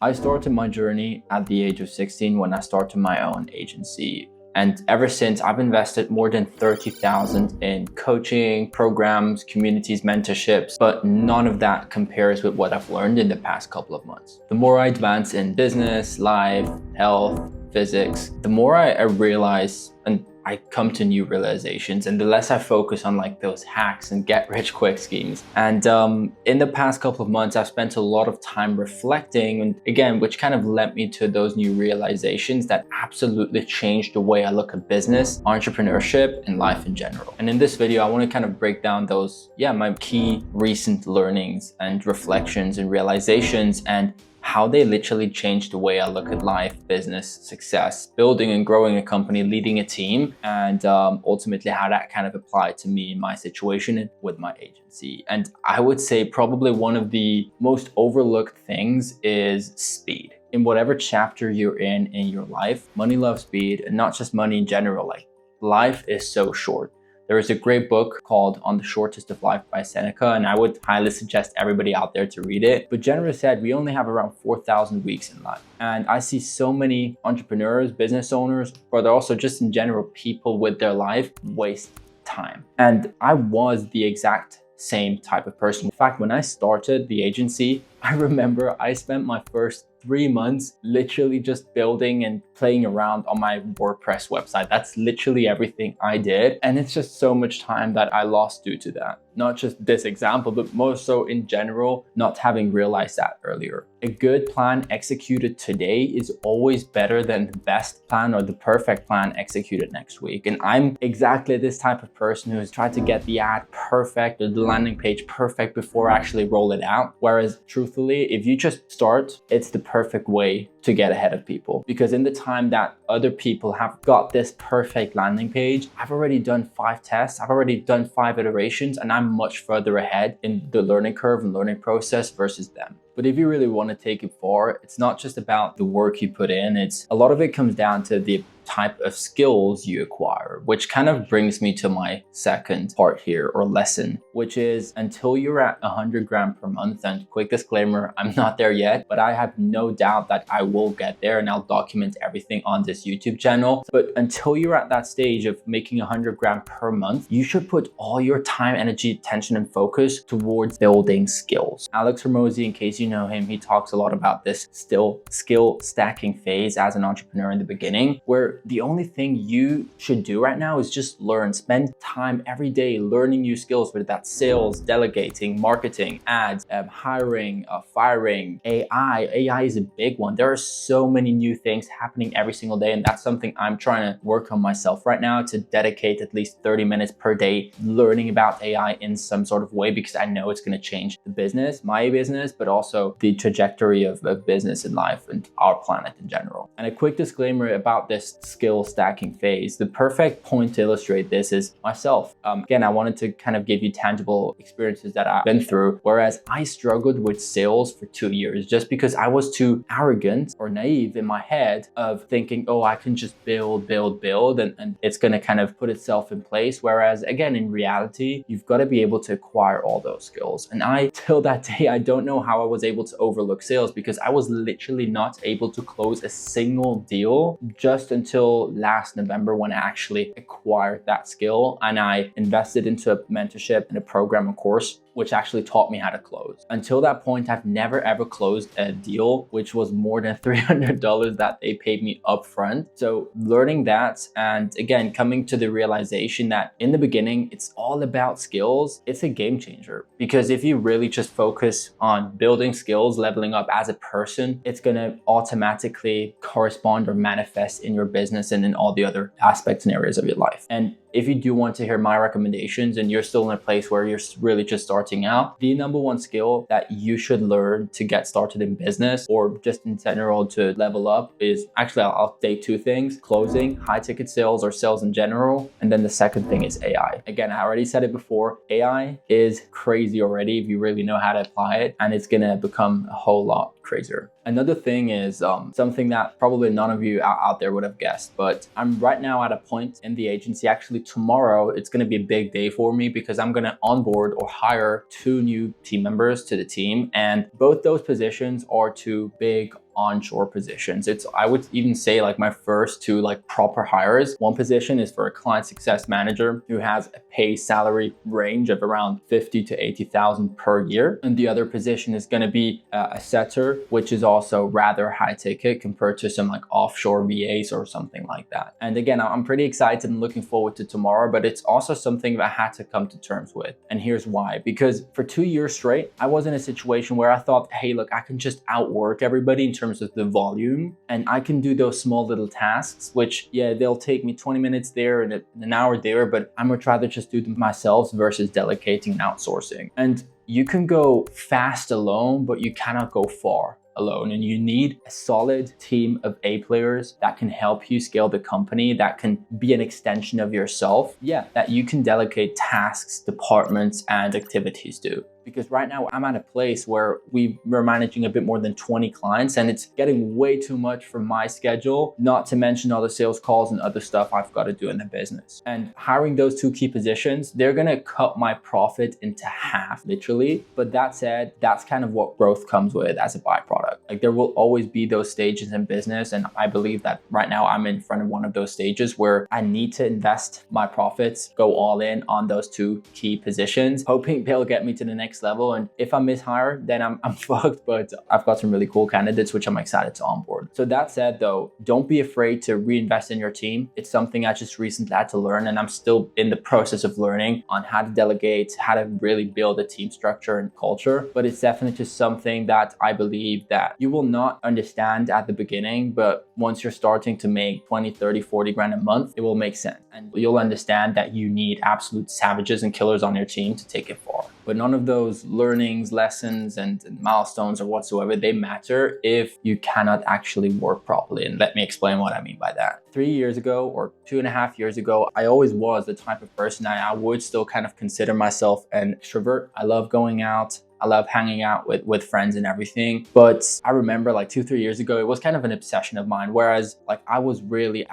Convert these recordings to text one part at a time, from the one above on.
I started my journey at the age of 16 when I started my own agency. And ever since, I've invested more than 30,000 in coaching, programs, communities, mentorships, but none of that compares with what I've learned in the past couple of months. The more I advance in business, life, health, physics, the more I realize and I come to new realizations, and the less I focus on like those hacks and get rich quick schemes. And in the past couple of months, I've spent a lot of time reflecting, and again, which kind of led me to those new realizations that absolutely changed the way I look at business, entrepreneurship, and life in general. And in this video, I want to kind of break down those, my key recent learnings and reflections and realizations, and how they literally changed the way I look at life, business, success, building and growing a company, leading a team, and ultimately how that kind of applied to me in my situation and with my agency. And I would say probably one of the most overlooked things is speed. In whatever chapter you're in your life, money loves speed, and not just money in general. Like, life is so short. There is a great book called On the Shortest of Life by Seneca, and I would highly suggest everybody out there to read it. But generally said, we only have around 4,000 weeks in life. And I see so many entrepreneurs, business owners, but also just in general, people with their life waste time. And I was the exact same type of person. In fact, when I started the agency, I remember I spent my first 3 months literally just building and playing around on my WordPress website. That's literally everything I did. And it's just so much time that I lost due to that. Not just this example, but more so in general, not having realized that earlier. A good plan executed today is always better than the best plan or the perfect plan executed next week. And I'm exactly this type of person who has tried to get the ad perfect or the landing page perfect before I actually roll it out. Whereas truthfully, if you just start, it's the perfect way to get ahead of people. Because in the time that other people have got this perfect landing page, I've already done 5 tests, I've already done 5 iterations, and I'm much further ahead in the learning curve and learning process versus them. But if you really want to take it far, it's not just about the work you put in, it's a lot of it comes down to the type of skills you acquire, which kind of brings me to my second part here, or lesson, which is until you're at 100 grand per month, and quick disclaimer, I'm not there yet, but I have no doubt that I will get there, and I'll document everything on this YouTube channel. But until you're at that stage of making 100 grand per month, you should put all your time, energy, attention, and focus towards building skills. Alex Hormozi, in case you know him, he talks a lot about this skill stacking phase as an entrepreneur in the beginning, where the only thing you should do right now is just learn. Spend time every day learning new skills, whether that's sales, delegating, marketing, ads, hiring, firing, AI. AI is a big one. There are so many new things happening every single day, and that's something I'm trying to work on myself right now, to dedicate at least 30 minutes per day learning about AI in some sort of way, because I know it's going to change the business, my business, but also the trajectory of business and life and our planet in general. And a quick disclaimer about this skill stacking phase. The perfect point to illustrate this is myself. Again, I wanted to kind of give you tangible experiences that I've been through, whereas I struggled with sales for 2 years just because I was too arrogant or naive in my head of thinking, oh, I can just build, and it's going to kind of put itself in place. Whereas again, in reality, you've got to be able to acquire all those skills. And till that day, I don't know how I was able to overlook sales, because I was literally not able to close a single deal just until last November, when I actually acquired that skill and I invested into a mentorship and a program, of course, which actually taught me how to close. Until that point, I've never ever closed a deal which was more than $300 that they paid me upfront. So learning that, and again, coming to the realization that in the beginning, it's all about skills, it's a game changer. Because if you really just focus on building skills, leveling up as a person, it's gonna automatically correspond or manifest in your business and in all the other aspects and areas of your life. And if you do want to hear my recommendations and you're still in a place where you're really just starting out, the number one skill that you should learn to get started in business, or just in general to level up, is actually, I'll say 2 things: closing, high ticket sales, or sales in general. And then the second thing is AI. Again, I already said it before, AI is crazy already if you really know how to apply it, and it's gonna become a whole lot crazier. Another thing is something that probably none of you out there would have guessed, but I'm right now at a point in the agency. Actually, tomorrow, it's going to be a big day for me, because I'm going to onboard or hire 2 new team members to the team. And both those positions are 2 big onshore positions. I would even say like my first two like proper hires. One position is for a client success manager who has a pay salary range of around 50 to 80,000 per year. And the other position is going to be a setter, which is also rather high ticket compared to some like offshore VAs or something like that. And again, I'm pretty excited and looking forward to tomorrow, but it's also something that I had to come to terms with. And here's why. Because for 2 years straight, I was in a situation where I thought, hey, look, I can just outwork everybody in terms of the volume, and I can do those small little tasks, which, yeah, they'll take me 20 minutes there and an hour there, but I would rather just do them myself versus delegating and outsourcing. And you can go fast alone, but you cannot go far alone. And you need a solid team of A players that can help you scale the company, that can be an extension of yourself. Yeah, that you can delegate tasks, departments, and activities to. Because right now I'm at a place where we're managing a bit more than 20 clients, and it's getting way too much for my schedule, not to mention all the sales calls and other stuff I've got to do in the business. And hiring those two key positions, they're going to cut my profit into half, literally. But that said, that's kind of what growth comes with as a byproduct. Like there will always be those stages in business. And I believe that right now I'm in front of one of those stages where I need to invest my profits, go all in on those two key positions, hoping they'll get me to the next level. And if I mishire, then I'm fucked, but I've got some really cool candidates, which I'm excited to onboard. So that said though, don't be afraid to reinvest in your team. It's something I just recently had to learn, and I'm still in the process of learning on how to delegate, how to really build a team structure and culture. But it's definitely just something that I believe that you will not understand at the beginning, but once you're starting to make 20, 30, 40 grand a month, it will make sense. And you'll understand that you need absolute savages and killers on your team to take it far. But none of those learnings, lessons, and milestones or whatsoever, they matter if you cannot actually work properly. And let me explain what I mean by that. 3 years ago or 2.5 years ago, I always was the type of person I would still kind of consider myself an extrovert. I love going out. I love hanging out with friends and everything. But I remember like 2-3 years ago, it was kind of an obsession of mine. Whereas like I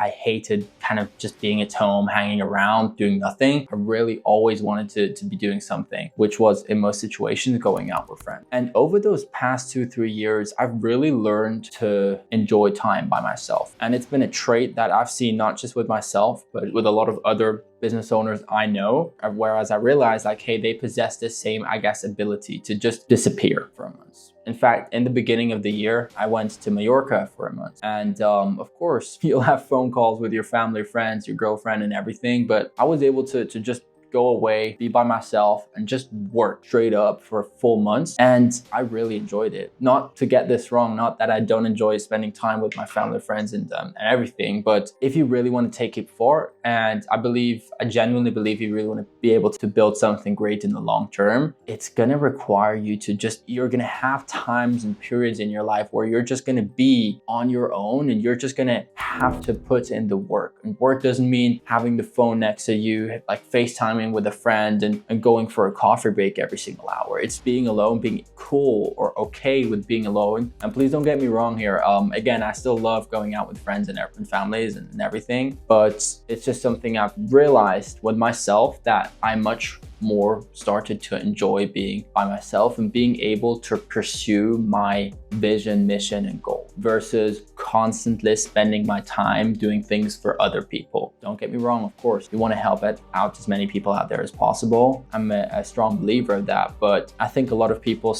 hated kind of just being at home, hanging around, doing nothing. I really always wanted to be doing something, which was in most situations going out with friends. And over those past 2-3 years, I've really learned to enjoy time by myself. And it's been a trait that I've seen not just with myself, but with a lot of other business owners I know, whereas I realized like, hey, they possess the same, I guess, ability to just disappear for a month. In fact, in the beginning of the year, I went to Mallorca for a month. And of course, you'll have phone calls with your family, friends, your girlfriend and everything. But I was able to just go away, be by myself, and just work straight up for full months. And I really enjoyed it. Not to get this wrong, not that I don't enjoy spending time with my family, friends, and everything, but if you really want to take it far, and I genuinely believe you really want to be able to build something great in the long term, it's gonna require you to you're gonna have times and periods in your life where you're just gonna be on your own, and you're just gonna have to put in the work. And work doesn't mean having the phone next to you, like FaceTiming with a friend and going for a coffee break every single hour. It's being alone, being cool or okay with being alone. And please don't get me wrong here. Again, I still love going out with friends and families and everything, but it's just something I've realized with myself that I much more started to enjoy being by myself and being able to pursue my vision, mission, and goal versus constantly spending my time doing things for other people. Don't get me wrong, of course, you want to help out as many people out there as possible. I'm a strong believer of that, but I think a lot of people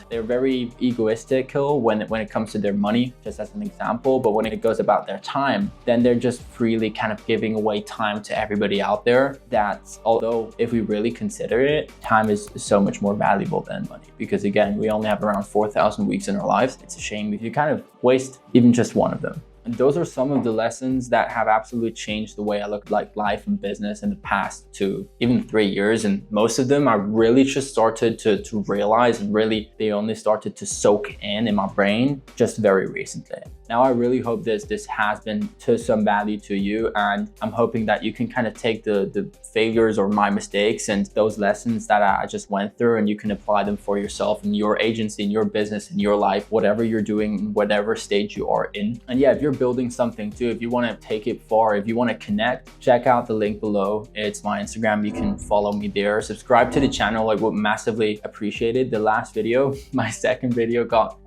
they're very egoistical when it comes to their money, just as an example, but when it goes about their time, then they're just freely kind of giving away time to everybody out there. That's, although if we really consider it, time is so much more valuable than money, because again, we only have around 4,000 weeks in our lives. It's a shame if you kind of waste even just one of them. And those are some of the lessons that have absolutely changed the way I look like life and business in the past 2, even 3 years. And most of them I really just started to realize, and really they only started to soak in my brain just very recently. Now, I really hope this has been to some value to you, and I'm hoping that you can kind of take the failures or my mistakes and those lessons that I just went through, and you can apply them for yourself in your agency, in your business, in your life, whatever you're doing, whatever stage you are in. And yeah, if you're building something too, if you want to take it far, if you want to connect, check out the link below. It's my Instagram. You can follow me there. Subscribe to the channel. I would massively appreciate it. The last video, my second video, got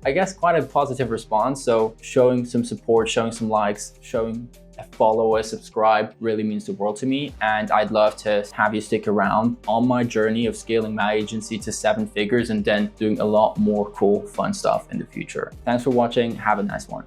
I guess quite a positive response. So showing some support, showing some likes, showing a follow, a subscribe really means the world to me. And I'd love to have you stick around on my journey of scaling my agency to 7 figures and then doing a lot more cool, fun stuff in the future. Thanks for watching. Have a nice one.